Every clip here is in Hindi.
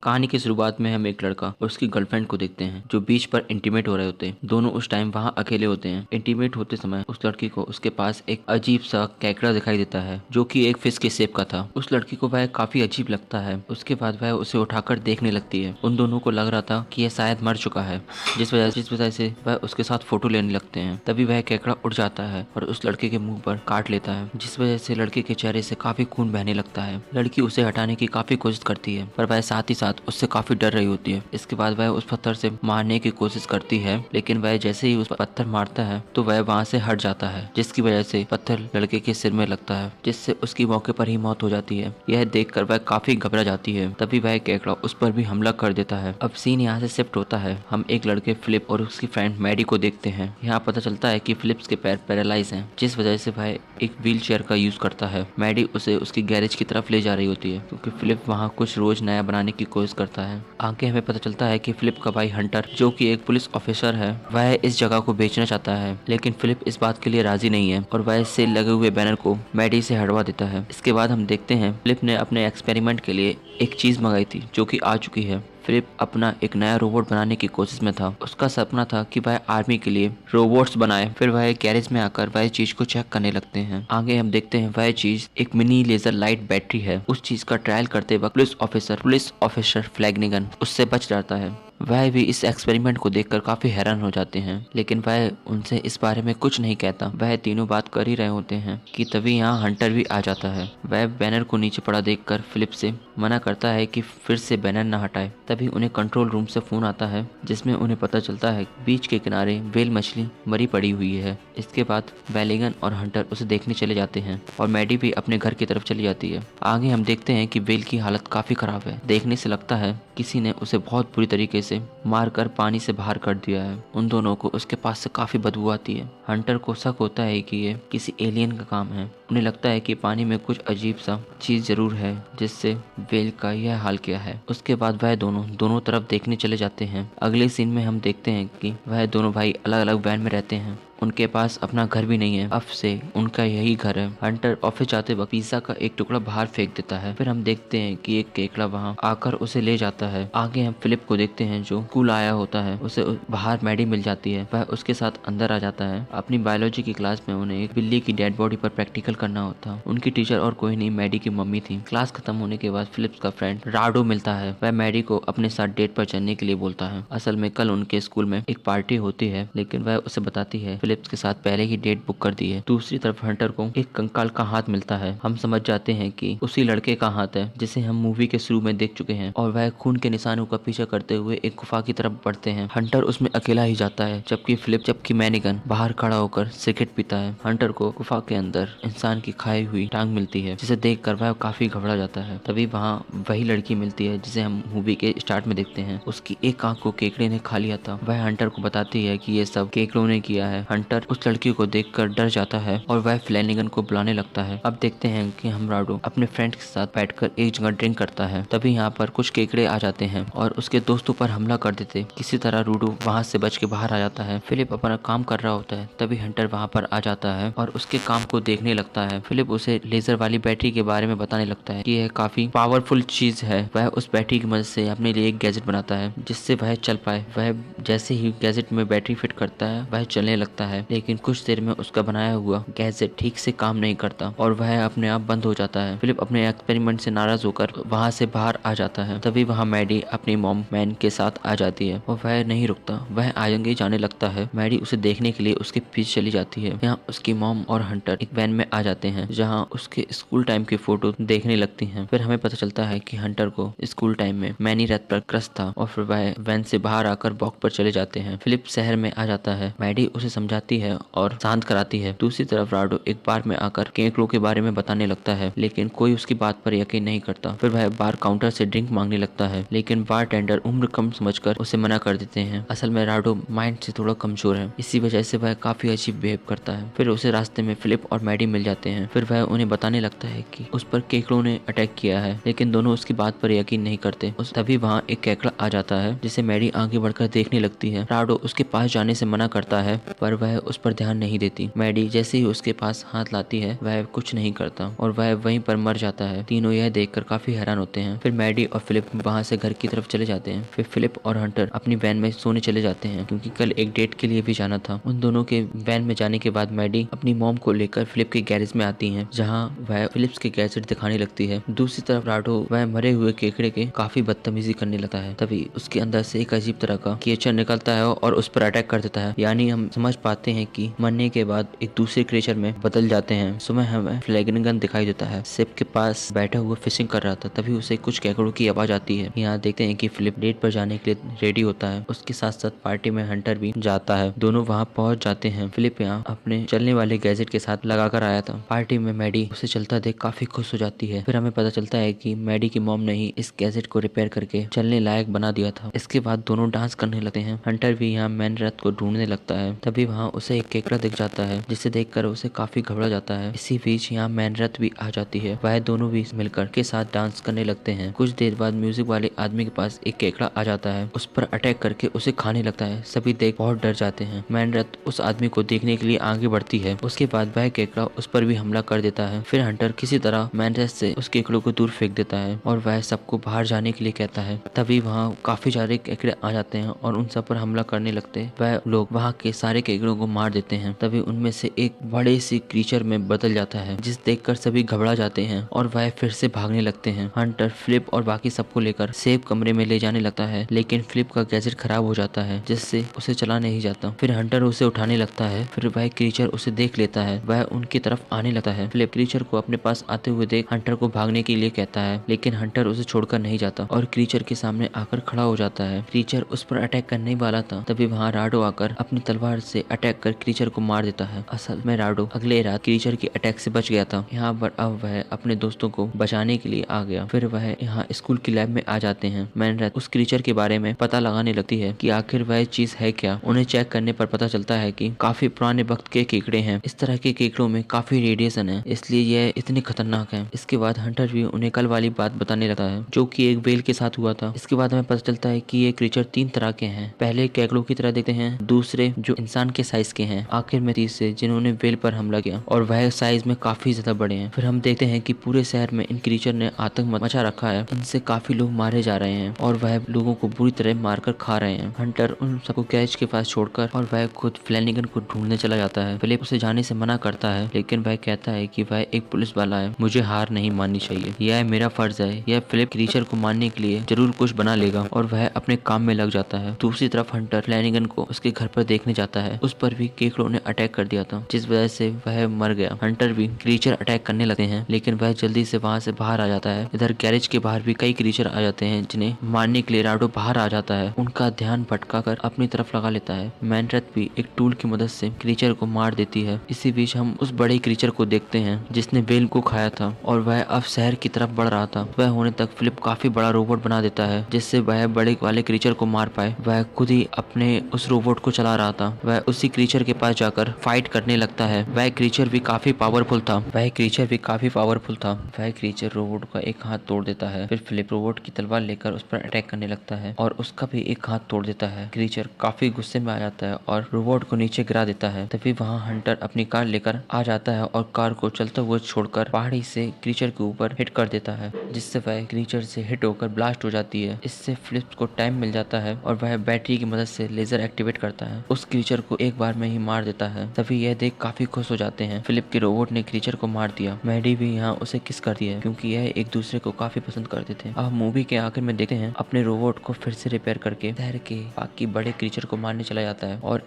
कहानी की शुरुआत में हम एक लड़का और उसकी गर्लफ्रेंड को देखते हैं जो बीच पर इंटीमेट हो रहे होते हैं। दोनों उस टाइम वहाँ अकेले होते हैं। इंटीमेट होते समय उस लड़की को उसके पास एक अजीब सा केकड़ा दिखाई देता है जो कि एक फिश के शेप का था। उस लड़की को वह काफी अजीब लगता है। उसके बाद वह उसे उठाकर देखने लगती है। उन दोनों को लग रहा था कि यह शायद मर चुका है, जिस वजह से वह उसके साथ फोटो लेने लगते हैं। तभी वह केकड़ा उड़ जाता है और उस लड़के के मुंह पर काट लेता है, जिस वजह से लड़के के चेहरे से काफी खून बहने लगता है। लड़की उसे हटाने की काफी कोशिश करती है पर वह साथ ही साथ उससे काफी डर रही होती है। इसके बाद वह उस पत्थर से मारने की कोशिश करती है, लेकिन वह जैसे ही उस पत्थर मारता है तो वह वहां से हट जाता है, जिसकी वजह से पत्थर लड़के के सिर में लगता है, जिससे उसकी मौके पर ही मौत हो जाती है। यह देखकर वह काफी घबरा जाती है। तभी वह केकड़ा उस पर भी हमला कर देता है। अब सीन यहाँ से शिफ्ट होता है। हम एक लड़के फिलिप और उसकी फ्रेंड मैडी को देखते हैं। यहाँ पता चलता है कि फिलिप्स के पैर पैरालाइज हैं, जिस वजह से वह एक व्हील चेयर का यूज करता है। मैडी उसे उसकी गैरेज की तरफ ले जा रही होती है क्योंकि फिलिप वहाँ कुछ रोज नया बनाने की कोशिश करता है। आगे हमें पता चलता है कि फिलिप का भाई हंटर, जो कि एक पुलिस ऑफिसर है, वह इस जगह को बेचना चाहता है, लेकिन फिलिप इस बात के लिए राजी नहीं है और वह इससे लगे हुए बैनर को मैडी से हटवा देता है। इसके बाद हम देखते हैं फिलिप ने अपने एक्सपेरिमेंट के लिए एक चीज मंगाई थी जो कि आ चुकी है। फिलिप अपना एक नया रोबोट बनाने की कोशिश में था। उसका सपना था कि वह आर्मी के लिए रोबोट्स बनाए। फिर वह गैरेज में आकर वह चीज को चेक करने लगते हैं। आगे हम देखते हैं वह चीज एक मिनी लेजर लाइट बैटरी है। उस चीज का ट्रायल करते वक्त पुलिस ऑफिसर फ्लैगनिगन उससे बच जाता है। वह भी इस एक्सपेरिमेंट को देखकर काफी हैरान हो जाते हैं, लेकिन वह उनसे इस बारे में कुछ नहीं कहता। वह तीनों बात कर ही रहे होते हैं कि तभी यहाँ हंटर भी आ जाता है। वह बैनर को नीचे पड़ा देखकर फिलिप से मना करता है कि फिर से बैनर न हटाए। तभी उन्हें कंट्रोल रूम से फोन आता है, जिसमें उन्हें पता चलता है बीच के किनारे व्हेल मछली मरी पड़ी हुई है। इसके बाद वेलिगन और हंटर उसे देखने चले जाते हैं और मैडी भी अपने घर की तरफ चली जाती है। आगे हम देखते हैं कि व्हेल की हालत काफी खराब है। देखने से लगता है किसी ने उसे बहुत बुरी तरीके से मारकर पानी से बाहर कर दिया है। उन दोनों को उसके पास से काफी बदबू आती है। हंटर को शक होता है कि ये किसी एलियन का काम है। उन्हें लगता है कि पानी में कुछ अजीब सा चीज जरूर है जिससे व्हेल का यह हाल किया है। उसके बाद वह दोनों तरफ देखने चले जाते हैं। अगले सीन में हम देखते हैं कि वह दोनों भाई अलग अलग वैन में रहते हैं। उनके पास अपना घर भी नहीं है, अब से उनका यही घर है। हंटर ऑफिस जाते वक्त पिज्जा का एक टुकड़ा बाहर फेंक देता है। फिर हम देखते हैं कि एक केकड़ा वहां आकर उसे ले जाता है। आगे हम फिलिप को देखते हैं जो स्कूल आया होता है। उसे बाहर मैडी मिल जाती है। वह उसके साथ अंदर आ जाता है। अपनी बायोलॉजी की क्लास में उन्हें एक बिल्ली की डेड बॉडी पर प्रैक्टिकल करना होता। उनकी टीचर और कोई नहीं, मैडी की मम्मी थी। क्लास खत्म होने के बाद फिलिप्स का फ्रेंड राडो मिलता है। वह मैडी को अपने साथ डेट पर चलने के लिए बोलता है। असल में कल उनके स्कूल में एक पार्टी होती है, लेकिन वह उसे बताती है फिलिप्स के साथ पहले ही डेट बुक कर दी है। दूसरी तरफ हंटर को एक कंकाल का हाथ मिलता है। हम समझ जाते हैं कि उसी लड़के का हाथ है जिसे हम मूवी के शुरू में देख चुके हैं, और वह खून के निशानों का पीछा करते हुए एक गुफा की तरफ बढ़ते हैं। हंटर उसमें अकेला ही जाता है, जबकि मैनिगन बाहर खड़ा होकर सिगरेट पीता है। हंटर को गुफा के अंदर इंसान की खाई हुई टांग मिलती है, जिसे देखकर वह काफी घबरा जाता है। तभी वहाँ वही लड़की मिलती है जिसे हम मूवी के स्टार्ट में देखते हैं। उसकी एक आंख को केकड़े ने खा लिया था। वह हंटर को बताती है कि ये सब केकड़ों ने किया है। हंटर उस लड़की को देखकर डर जाता है और वह फ्लैनिगन को बुलाने लगता है। अब देखते हैं कि हम राडो अपने फ्रेंड के साथ बैठकर एक जगह ड्रिंक करता है। तभी यहाँ पर कुछ केकड़े आ जाते हैं और उसके दोस्तों पर हमला कर देते। किसी तरह रूडो वहाँ से बच के बाहर आ जाता है। फिलिप अपना काम कर रहा होता है। तभी हंटर वहाँ पर आ जाता है और उसके काम को देखने लगता है। फिलिप उसे लेजर वाली बैटरी के बारे में बताने लगता है कि यह काफी पावरफुल चीज है। वह उस बैटरी की मदद से अपने लिए एक गैजेट बनाता है जिससे वह चल पाए। वह जैसे ही गैजेट में बैटरी फिट करता है वह चलने लगता है, लेकिन कुछ देर में उसका बनाया हुआ गैजेट ठीक से काम नहीं करता और वह अपने आप बंद हो जाता है। फिलिप अपने एक्सपेरिमेंट से नाराज होकर वहाँ से बाहर आ जाता है। तभी वहाँ मैडी अपनी मॉम मैन के साथ आ जाती है और वह नहीं रुकता। वह आगे जाने लगता है। मैडी उसे देखने के लिए उसके पीछे चली जाती है। यहाँ उसकी मॉम और हंटर एक वैन में आ जाते हैं जहाँ उसके स्कूल टाइम की फोटो देखने लगती हैं। फिर हमें पता चलता है कि हंटर को स्कूल टाइम में मैनी रथ पर क्रश था और फिर वह वैन से बाहर आकर वॉक पर चले जाते हैं। फिलिप शहर में आ जाता है। मैडी उसे समझाती है और शांत कराती है। दूसरी तरफ राडो एक बार में आकर केकड़ों के बारे में बताने लगता है, लेकिन कोई उसकी बात पर यकीन नहीं करता। फिर वह बार काउंटर से ड्रिंक मांगने लगता है, लेकिन बार टेंडर उम्र कम समझकर उसे मना कर देते हैं। असल में राडो माइंड से थोड़ा कमजोर है, इसी वजह से वह काफी अजीब बिहेव करता है। फिर उसे रास्ते में फिलिप और मैडी मिल जाते हैं। फिर वह उन्हें बताने लगता है कि उस पर केकड़ों ने अटैक किया है, लेकिन दोनों उसकी बात पर यकीन नहीं करते। तभी वहाँ एक केकड़ा आ जाता है जिसे मैडी आगे बढ़कर देखने लगती है। राडो उसके पास जाने से मना करता है, पर वह उस पर ध्यान नहीं देती। मैडी जैसे ही उसके पास हाथ लाती है वह कुछ नहीं करता और वह वहीं पर मर जाता है। तीनों यह देखकर काफी हैरान होते हैं। फिर मैडी और फिलिप वहाँ से घर की तरफ चले जाते हैं। फिर फिलिप और हंटर अपनी वैन में सोने चले जाते हैं क्योंकि कल एक डेट के लिए भी जाना था। उन दोनों के वैन में जाने के बाद मैडी अपनी मॉम को लेकर फिलिप के गैरेज में आती है, जहाँ वह फिलिप्स के गैजेट दिखाने लगती है। दूसरी तरफ राडो वह मरे हुए केकड़े के काफी बदतमीजी करने लगता है। तभी उसके अंदर से एक अजीब तरह का क्रिएचर निकलता है और उस पर अटैक कर देता है। यानी हम समझ पाते हैं कि मरने के बाद एक दूसरे क्रिएचर में बदल जाते हैं। सुबह हमें फ्लैगनगन दिखाई देता है, शिप के पास बैठा हुआ फिशिंग कर रहा था। तभी उसे कुछ केकड़ों की आवाज आती है। यहाँ देखते हैं कि फिलिप डेट पर जाने के लिए रेडी होता है। उसके साथ साथ पार्टी में हंटर भी जाता है। दोनों वहाँ पहुँच जाते हैं। फिलिप यहाँ अपने चलने वाले गैजेट के साथ लगाकर आया था। पार्टी में मैडी उसे चलता देख काफी खुश हो जाती है। फिर हमें पता चलता है कि मैडी की मॉम ने ही इस गैजेट को रिपेयर करके चलने लायक बना दिया था। इसके बाद दोनों डांस करने लगते हैं। हंटर भी यहाँ मैन रथ को ढूंढने लगता है। तभी वहाँ उसे एक केकड़ा दिख जाता है, जिसे देखकर उसे काफी घबरा जाता है। इसी बीच यहाँ मैन रथ भी आ जाती है। वह दोनों भी मिलकर के साथ डांस करने लगते हैं। कुछ देर बाद म्यूजिक वाले आदमी के पास एक केकड़ा आ जाता है। उस पर अटैक करके उसे खाने लगता है। सभी देख बहुत डर जाते हैं। मैन रथ उस आदमी को देखने के लिए आगे बढ़ती है। उसके बाद वह केकड़ा उस पर भी हमला कर देता है। फिर हंटर किसी तरह मैन रथ से उस केकड़ों को दूर फेंक देता है और वह सबको बाहर जाने के लिए कहता है। तभी वहाँ काफी सारे केकड़े आ जाते हैं और उन सब पर हमला करने लगते हैं। वह लोग वहाँ के सारे केकड़ों को मार देते हैं। तभी उनमें से एक बड़े सी क्रीचर में बदल जाता है, जिस देखकर सभी घबरा जाते हैं और वह फिर से भागने लगते हैं। हंटर फिलिप और बाकी सबको लेकर सेफ कमरे में ले जाने लगता है, लेकिन फिलिप का गैजेट खराब हो जाता है, जिससे उसे चला नहीं जाता। फिर हंटर उसे उठाने लगता है। फिर वह क्रीचर उसे देख लेता है। वह उनकी तरफ आने लगता है। फिलिप क्रीचर को अपने पास आते हुए देख हंटर को भागने के लिए कहता है, लेकिन हंटर उसे छोड़कर नहीं जाता और क्रीचर के सामने आकर खड़ा हो जाता है। क्रीचर उस पर अटैक करने वाला था। तभी वहाँ राडो आकर अपनी तलवार से अटैक कर क्रीचर को मार देता है। असल में राडो अगले रात क्रीचर की अटैक से बच गया था। यहाँ पर अब वह अपने दोस्तों को बचाने के लिए आ गया। फिर वह यहाँ स्कूल की लैब में आ जाते हैं। मैन रथ उस क्रीचर के बारे में पता लगाने लगती है कि आखिर वह चीज है क्या। उन्हें चेक करने पर पता चलता है कि काफी पुराने वक्त के केकड़े हैं। इस तरह के केकड़ों में काफी रेडिएशन है, इसलिए यह इतनी खतरनाक है। इसके बाद हंटर भी उन्हें कल वाली बात बताने लगता है, जो कि एक वेल के साथ हुआ था। इसके बाद हमें पता चलता है कि ये क्रीचर 3 तरह के हैं। पहले केकड़ों की तरह दिखते हैं, दूसरे जो इंसान के साइज के हैं, आखिर में तीसरे जिन्होंने वेल पर हमला किया और वह साइज में काफी ज्यादा बड़े हैं। फिर हम देखते हैं कि पूरे शहर में इन क्रीचर ने आतंक मचा रखा है। इनसे काफी लोग मारे जा रहे हैं और वह लोगों को बुरी तरह मारकर खा रहे हैं। हंटर उन सबको गैरेज के पास छोड़कर और वह खुद फ्लैनिगन को ढूंढने चला जाता है। फिलिप उसे जाने से मना करता है, लेकिन वह कहता है कि वह एक पुलिस वाला है, मुझे हार नहीं माननी चाहिए, यह मेरा फर्ज है। यह फिलिप क्रीचर को मारने के लिए जरूर कुछ बना लेगा और वह अपने काम में लग जाता है। दूसरी तरफ हंटर फ्लैनिगन को उसके घर पर देखने जाता है। उस पर भी केकड़ों ने अटैक कर दिया था, जिस वजह से वह मर गया। हंटर भी क्रीचर अटैक करने लगते हैं, लेकिन वह जल्दी से वहाँ से बाहर आ जाता है। इधर गैरेज के बाहर भी कई क्रीचर आ जाते हैं, जिन्हें मारने के लिए राडो बाहर आ जाता है। उनका ध्यान भटका कर अपनी तरफ लगा लेता है। मैन रथ भी एक टूल की मदद से क्रीचर को मार देती है। इसी बीच हम उस बड़े क्रीचर को देखते हैं जिसने वेल को खाया था और वह अब शहर की तरफ बढ़ रहा था। वह होने तक फिलिप काफी बड़ा रोबोट बना देता है, जिससे वह बड़े वाले क्रीचर को मार पाए। वह खुद ही अपने उस रोबोट को चला रहा था। वह उसी क्रीचर के पास जाकर फाइट करने लगता है। वह क्रीचर भी काफी पावरफुल था। वह क्रीचर रोबोट का एक हाथ तोड़ देता है। फिर फिलिप रोबोट की तलवार लेकर उस पर अटैक करने लगता है और उसका भी एक हाथ तोड़ देता है। क्रीचर काफी गुस्से में आ जाता है और रोबोट को नीचे गिरा देता है। तभी वहाँ हंटर अपनी कार लेकर आ जाता है और कार को चलते हुए छोड़कर पहाड़ी से क्रीचर के ऊपर हिट कर देता है, जिससे वह क्रीचर से हिट होकर ब्लास्ट हो जाती है। इससे फिलिप को टाइम मिल जाता है और वह बैटरी की मदद से लेजर एक्टिवेट करता है। उस क्रीचर को एक बार में ही मार देता है। तभी यह देख काफी खुश हो जाते हैं, फिलिप के रोबोट ने क्रीचर को मार दिया। मैडी भी यहाँ उसे किस करती है, क्योंकि यह एक दूसरे को काफी पसंद करते थे। अब मूवी के आखिर में देखते हैं अपने रोबोट को फिर से रिपेयर करके शहर के बाकी बड़े क्रीचर को मारने चला जाता है और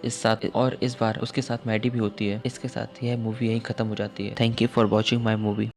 इस बार उसके साथ मैडी भी होती है। इसके साथ यह मूवी यही खत्म हो जाती है। Thank you for watching my movie.